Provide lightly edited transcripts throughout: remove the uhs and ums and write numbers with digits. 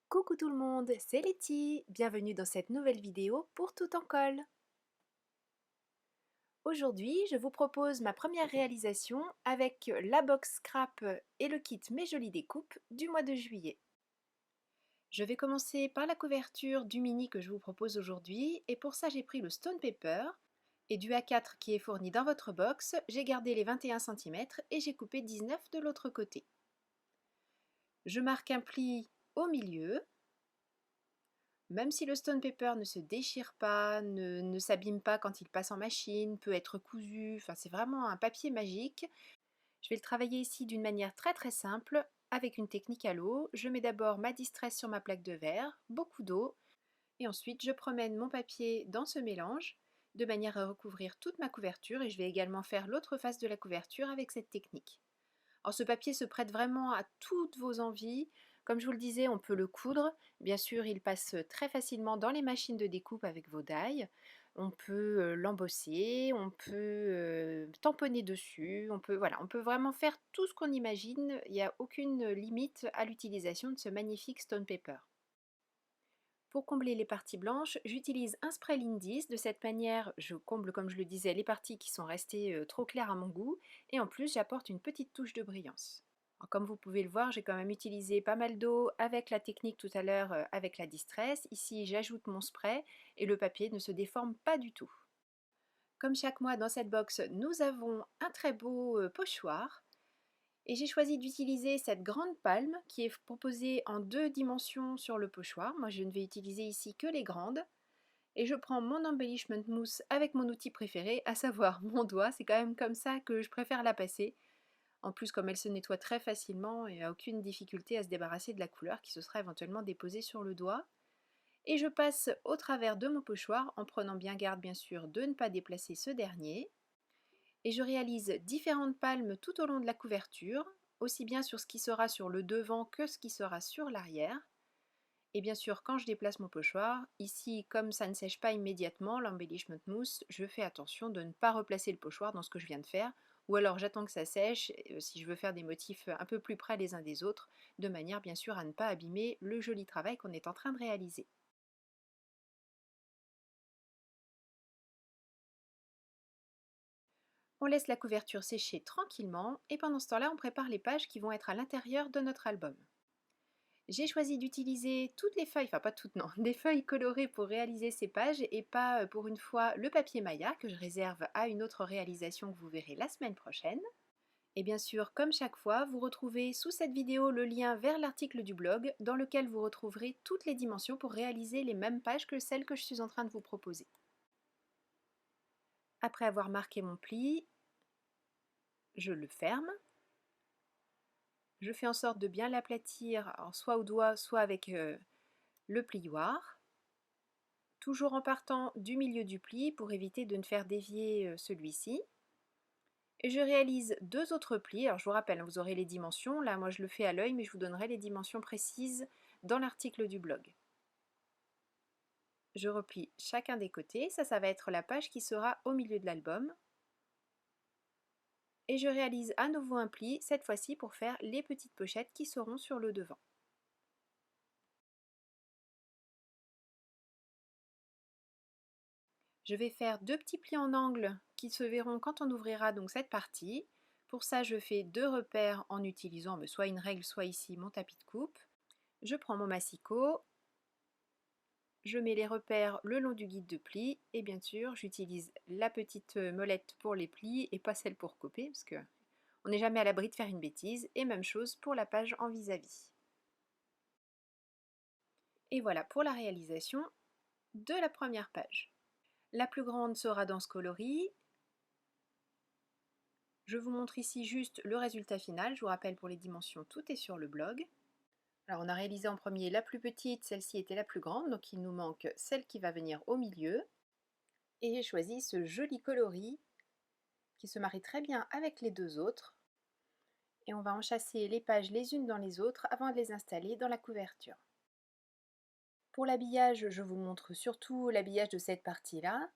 Coucou tout le monde, c'est Letty. Bienvenue dans cette nouvelle vidéo pour Tout en colle. Aujourd'hui, je vous propose ma première réalisation avec la box scrap et le kit Mes Jolies Découpes du mois de juillet. Je vais commencer par la couverture du mini que je vous propose aujourd'hui et pour ça j'ai pris le Stone Paper et du A4 qui est fourni dans votre box, j'ai gardé les 21 cm et j'ai coupé 19 de l'autre côté. Je marque un pli au milieu. Même si le stone paper ne se déchire pas, ne s'abîme pas quand il passe en machine, peut être cousu, enfin c'est vraiment un papier magique. Je vais le travailler ici d'une manière très simple, avec une technique à l'eau. Je mets d'abord ma distress sur ma plaque de verre, beaucoup d'eau, et ensuite je promène mon papier dans ce mélange, de manière à recouvrir toute ma couverture, et je vais également faire l'autre face de la couverture avec cette technique. Alors ce papier se prête vraiment à toutes vos envies. Comme je vous le disais, on peut le coudre. Bien sûr, il passe très facilement dans les machines de découpe avec vos die. On peut l'embosser, on peut tamponner dessus, on peut vraiment faire tout ce qu'on imagine. Il n'y a aucune limite à l'utilisation de ce magnifique stone paper. Pour combler les parties blanches, j'utilise un spray Lindis. De cette manière, je comble, comme je le disais, les parties qui sont restées trop claires à mon goût. Et en plus, j'apporte une petite touche de brillance. Alors, comme vous pouvez le voir, j'ai quand même utilisé pas mal d'eau avec la technique tout à l'heure avec la distress. Ici, j'ajoute mon spray et le papier ne se déforme pas du tout. Comme chaque mois dans cette box, nous avons un très beau pochoir. Et j'ai choisi d'utiliser cette grande palme qui est proposée en 2 dimensions sur le pochoir. Moi je ne vais utiliser ici que les grandes. Et je prends mon embellishment mousse avec mon outil préféré, à savoir mon doigt. C'est quand même comme ça que je préfère la passer. En plus, comme elle se nettoie très facilement, il n'y a aucune difficulté à se débarrasser de la couleur qui se sera éventuellement déposée sur le doigt. Et je passe au travers de mon pochoir en prenant bien garde bien sûr de ne pas déplacer ce dernier. Et je réalise différentes palmes tout au long de la couverture, aussi bien sur ce qui sera sur le devant que ce qui sera sur l'arrière. Et bien sûr, quand je déplace mon pochoir, ici, comme ça ne sèche pas immédiatement, l'embellishment mousse, je fais attention de ne pas replacer le pochoir dans ce que je viens de faire, ou alors j'attends que ça sèche, si je veux faire des motifs un peu plus près les uns des autres, de manière bien sûr à ne pas abîmer le joli travail qu'on est en train de réaliser. On laisse la couverture sécher tranquillement, et pendant ce temps-là, on prépare les pages qui vont être à l'intérieur de notre album. J'ai choisi d'utiliser toutes les feuilles, enfin pas toutes non, des feuilles colorées pour réaliser ces pages et pas pour une fois le papier Maya que je réserve à une autre réalisation que vous verrez la semaine prochaine. Et bien sûr, comme chaque fois, vous retrouvez sous cette vidéo le lien vers l'article du blog dans lequel vous retrouverez toutes les dimensions pour réaliser les mêmes pages que celles que je suis en train de vous proposer. Après avoir marqué mon pli, je le ferme. Je fais en sorte de bien l'aplatir, soit au doigt, soit avec le plioir. Toujours en partant du milieu du pli pour éviter de ne faire dévier celui-ci. Et je réalise 2 autres plis. Alors je vous rappelle, vous aurez les dimensions. Là, moi je le fais à l'œil, mais je vous donnerai les dimensions précises dans l'article du blog. Je replie chacun des côtés. Ça va être la page qui sera au milieu de l'album. Et je réalise à nouveau un pli, cette fois-ci pour faire les petites pochettes qui seront sur le devant. Je vais faire 2 petits plis en angle qui se verront quand on ouvrira donc cette partie. Pour ça, je fais 2 repères en utilisant soit une règle, soit ici mon tapis de coupe. Je prends mon massicot, je mets les repères le long du guide de pli et bien sûr, j'utilise la petite molette pour les plis et pas celle pour couper parce que on n'est jamais à l'abri de faire une bêtise. Et même chose pour la page en vis-à-vis. Et voilà pour la réalisation de la première page. La plus grande sera dans ce coloris. Je vous montre ici juste le résultat final. Je vous rappelle pour les dimensions, tout est sur le blog. Alors on a réalisé en premier la plus petite, celle-ci était la plus grande, donc il nous manque celle qui va venir au milieu. Et j'ai choisi ce joli coloris qui se marie très bien avec les 2 autres. Et on va enchâsser les pages les unes dans les autres avant de les installer dans la couverture. Pour l'habillage, je vous montre surtout l'habillage de cette partie-là.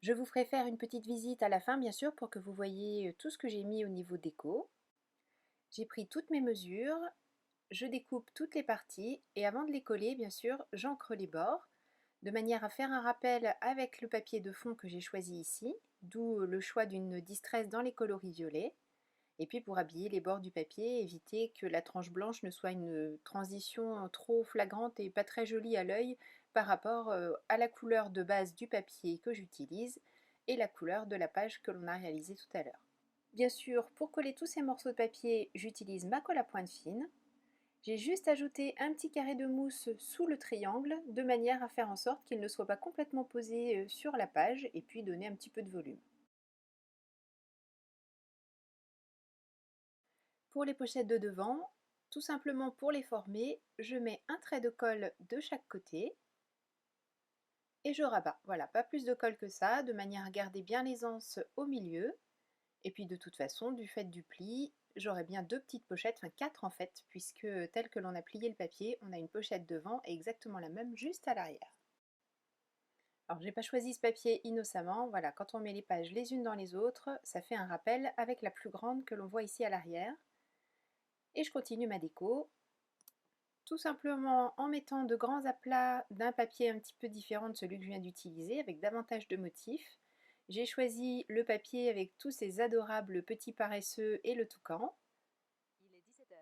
Je vous ferai faire une petite visite à la fin, bien sûr, pour que vous voyez tout ce que j'ai mis au niveau déco. J'ai pris toutes mes mesures. je découpe toutes les parties et avant de les coller, bien sûr, j'encre les bords de manière à faire un rappel avec le papier de fond que j'ai choisi ici, d'où le choix d'une distress dans les coloris violets. Et puis pour habiller les bords du papier, éviter que la tranche blanche ne soit une transition trop flagrante et pas très jolie à l'œil par rapport à la couleur de base du papier que j'utilise et la couleur de la page que l'on a réalisée tout à l'heure. Bien sûr, pour coller tous ces morceaux de papier, j'utilise ma colle à pointe fine. J'ai juste ajouté un petit carré de mousse sous le triangle de manière à faire en sorte qu'il ne soit pas complètement posé sur la page et puis donner un petit peu de volume. Pour les pochettes de devant, tout simplement pour les former, je mets un trait de colle de chaque côté et je rabats. Voilà, pas plus de colle que ça, de manière à garder bien les anses au milieu. Et puis de toute façon, du fait du pli, j'aurai bien deux petites pochettes, enfin quatre en fait, puisque tel que l'on a plié le papier, on a une pochette devant et exactement la même juste à l'arrière. Alors j'ai pas choisi ce papier innocemment, voilà, quand on met les pages les unes dans les autres, ça fait un rappel avec la plus grande que l'on voit ici à l'arrière. Et je continue ma déco, tout simplement en mettant de grands aplats d'un papier un petit peu différent de celui que je viens d'utiliser, avec davantage de motifs. J'ai choisi le papier avec tous ces adorables petits paresseux et le toucan. Il est 17h.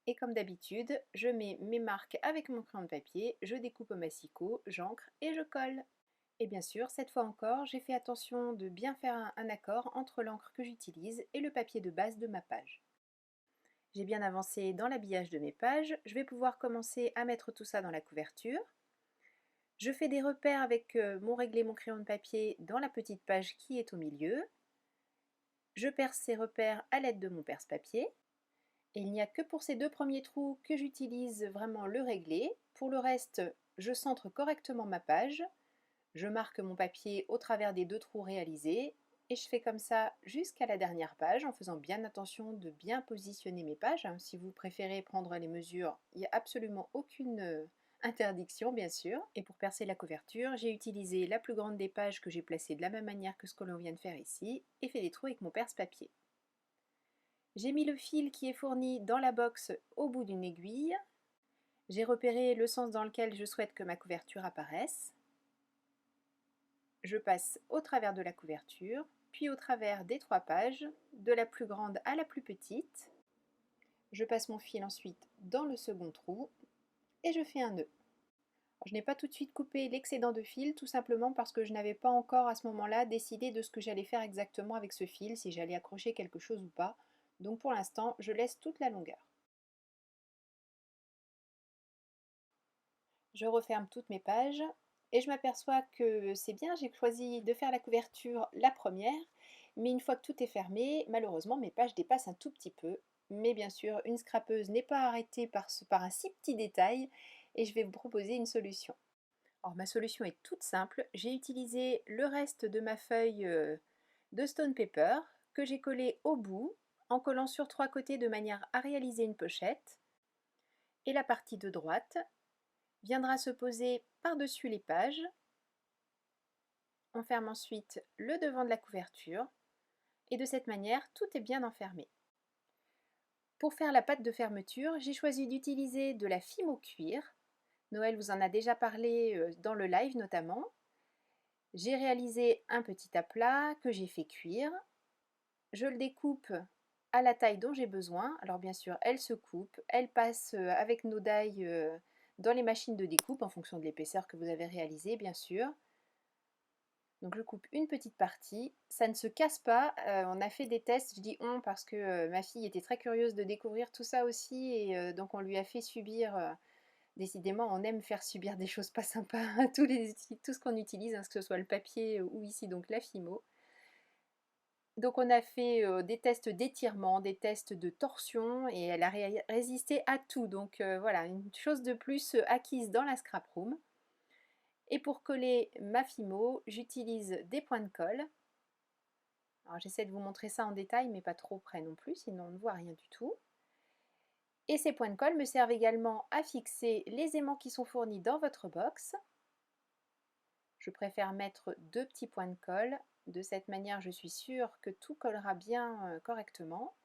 Et comme d'habitude, je mets mes marques avec mon crayon de papier, je découpe au massicot, j'encre et je colle. Et bien sûr, cette fois encore, j'ai fait attention de bien faire un accord entre l'encre que j'utilise et le papier de base de ma page. J'ai bien avancé dans l'habillage de mes pages, je vais pouvoir commencer à mettre tout ça dans la couverture. Je fais des repères avec mon réglé, mon crayon de papier dans la petite page qui est au milieu. Je perce ces repères à l'aide de mon perce-papier. Et il n'y a que pour ces deux premiers trous que j'utilise vraiment le réglé. Pour le reste, je centre correctement ma page. Je marque mon papier au travers des deux trous réalisés et je fais comme ça jusqu'à la dernière page en faisant bien attention de bien positionner mes pages. Si vous préférez prendre les mesures, il n'y a absolument aucune interdiction bien sûr. Et pour percer la couverture, j'ai utilisé la plus grande des pages que j'ai placée de la même manière que ce que l'on vient de faire ici et fait des trous avec mon perce-papier. J'ai mis le fil qui est fourni dans la box au bout d'une aiguille. J'ai repéré le sens dans lequel je souhaite que ma couverture apparaisse. Je passe au travers de la couverture, puis au travers des trois pages, de la plus grande à la plus petite. Je passe mon fil ensuite dans le second trou et je fais un nœud. Je n'ai pas tout de suite coupé l'excédent de fil, tout simplement parce que je n'avais pas encore à ce moment-là décidé de ce que j'allais faire exactement avec ce fil, si j'allais accrocher quelque chose ou pas. Donc pour l'instant, je laisse toute la longueur. Je referme toutes mes pages et je m'aperçois que c'est bien, j'ai choisi de faire la couverture la première, mais une fois que tout est fermé, malheureusement mes pages dépassent un tout petit peu. Mais bien sûr, une scrapeuse n'est pas arrêtée par un si petit détail et je vais vous proposer une solution. Alors ma solution est toute simple, j'ai utilisé le reste de ma feuille de stone paper que j'ai collé au bout en collant sur trois côtés de manière à réaliser une pochette et la partie de droite viendra se poser par-dessus les pages. On ferme ensuite le devant de la couverture et de cette manière, tout est bien enfermé. Pour faire la pâte de fermeture, j'ai choisi d'utiliser de la Fimo cuir. Noël vous en a déjà parlé dans le live notamment. J'ai réalisé un petit aplat que j'ai fait cuire. Je le découpe à la taille dont j'ai besoin. Alors bien sûr, elle se coupe, elle passe avec nos die dans les machines de découpe en fonction de l'épaisseur que vous avez réalisée, bien sûr. Donc je coupe une petite partie, ça ne se casse pas, on a fait des tests, je dis on parce que ma fille était très curieuse de découvrir tout ça aussi et donc on lui a fait subir, décidément on aime faire subir des choses pas sympas à tout ce qu'on utilise, que ce soit le papier ou ici donc la Fimo. Donc on a fait des tests d'étirement, des tests de torsion et elle a résisté à tout, donc voilà, une chose de plus acquise dans la scrap room. Et pour coller ma Fimo, j'utilise des points de colle. Alors j'essaie de vous montrer ça en détail, mais pas trop près non plus, sinon on ne voit rien du tout. Et ces points de colle me servent également à fixer les aimants qui sont fournis dans votre box. Je préfère mettre deux petits points de colle. De cette manière, je suis sûre que tout collera bien correctement.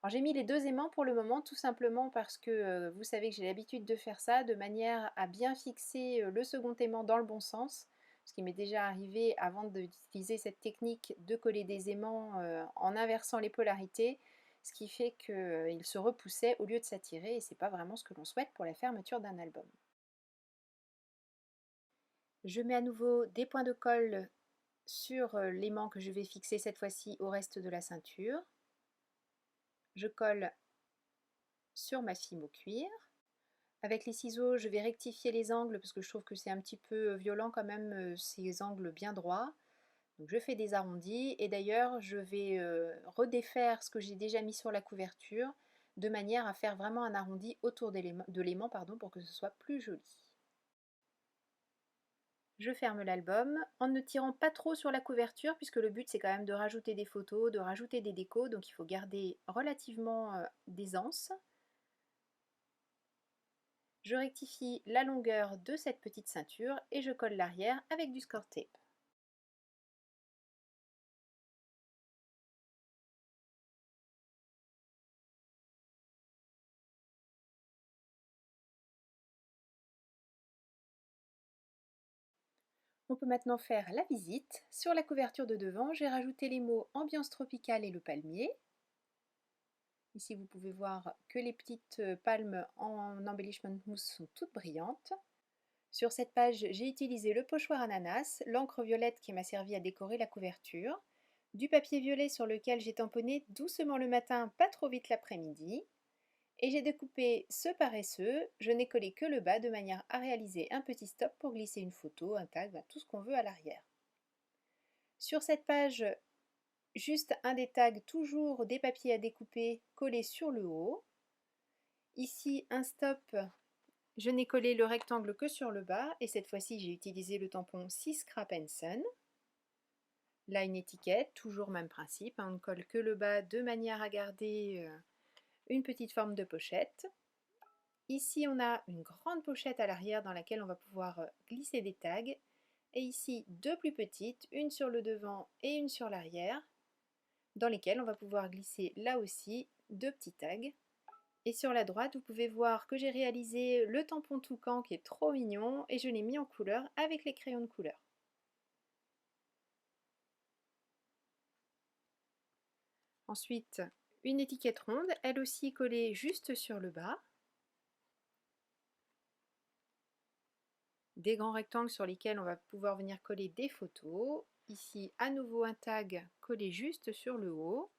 Alors j'ai mis les deux aimants pour le moment, tout simplement parce que vous savez que j'ai l'habitude de faire ça de manière à bien fixer le second aimant dans le bon sens. Ce qui m'est déjà arrivé avant d'utiliser cette technique de coller des aimants en inversant les polarités, ce qui fait qu'ils se repoussaient au lieu de s'attirer et c'est pas vraiment ce que l'on souhaite pour la fermeture d'un album. Je mets à nouveau des points de colle sur l'aimant que je vais fixer cette fois-ci au reste de la ceinture. Je colle sur ma fime au cuir. Avec les ciseaux, je vais rectifier les angles parce que je trouve que c'est un petit peu violent quand même ces angles bien droits. Donc je fais des arrondis et d'ailleurs je vais redéfaire ce que j'ai déjà mis sur la couverture de manière à faire vraiment un arrondi autour de l'aimant pour que ce soit plus joli. Je ferme l'album en ne tirant pas trop sur la couverture puisque le but c'est quand même de rajouter des photos, de rajouter des décos, donc il faut garder relativement d'aisance. Je rectifie la longueur de cette petite ceinture et je colle l'arrière avec du score tape. On peut maintenant faire la visite. Sur la couverture de devant, j'ai rajouté les mots ambiance tropicale et le palmier. Ici, vous pouvez voir que les petites palmes en embellishment mousse sont toutes brillantes. Sur cette page, j'ai utilisé le pochoir ananas, l'encre violette qui m'a servi à décorer la couverture, du papier violet sur lequel j'ai tamponné doucement le matin, pas trop vite l'après-midi, et j'ai découpé ce paresseux, je n'ai collé que le bas de manière à réaliser un petit stop pour glisser une photo, un tag, tout ce qu'on veut à l'arrière. Sur cette page, juste un des tags, toujours des papiers à découper collés sur le haut. Ici, un stop. Je n'ai collé le rectangle que sur le bas et cette fois-ci j'ai utilisé le tampon 6 Scrap Son. Là une étiquette, toujours même principe, on ne colle que le bas de manière à garder une petite forme de pochette. Ici on a une grande pochette à l'arrière dans laquelle on va pouvoir glisser des tags. Et ici deux plus petites, une sur le devant et une sur l'arrière, dans lesquelles on va pouvoir glisser là aussi deux petits tags. Et sur la droite, vous pouvez voir que j'ai réalisé le tampon toucan qui est trop mignon et je l'ai mis en couleur avec les crayons de couleur. Ensuite, une étiquette ronde, elle aussi collée juste sur le bas. Des grands rectangles sur lesquels on va pouvoir venir coller des photos. Ici, à nouveau un tag collé juste sur le haut.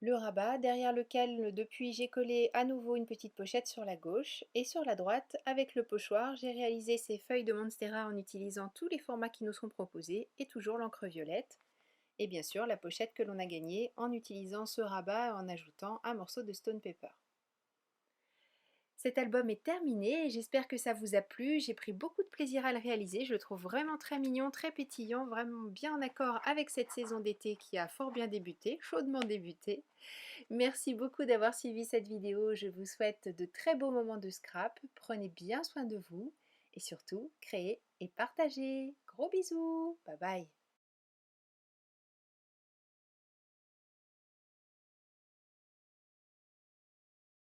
Le rabat derrière lequel depuis j'ai collé à nouveau une petite pochette sur la gauche et sur la droite avec le pochoir j'ai réalisé ces feuilles de Monstera en utilisant tous les formats qui nous sont proposés et toujours l'encre violette et bien sûr la pochette que l'on a gagnée en utilisant ce rabat en ajoutant un morceau de stone paper. Cet album est terminé et j'espère que ça vous a plu. J'ai pris beaucoup de plaisir à le réaliser. Je le trouve vraiment très mignon, très pétillant, vraiment bien en accord avec cette saison d'été qui a fort bien débuté, chaudement débuté. Merci beaucoup d'avoir suivi cette vidéo. Je vous souhaite de très beaux moments de scrap. Prenez bien soin de vous et surtout, créez et partagez. Gros bisous. Bye bye.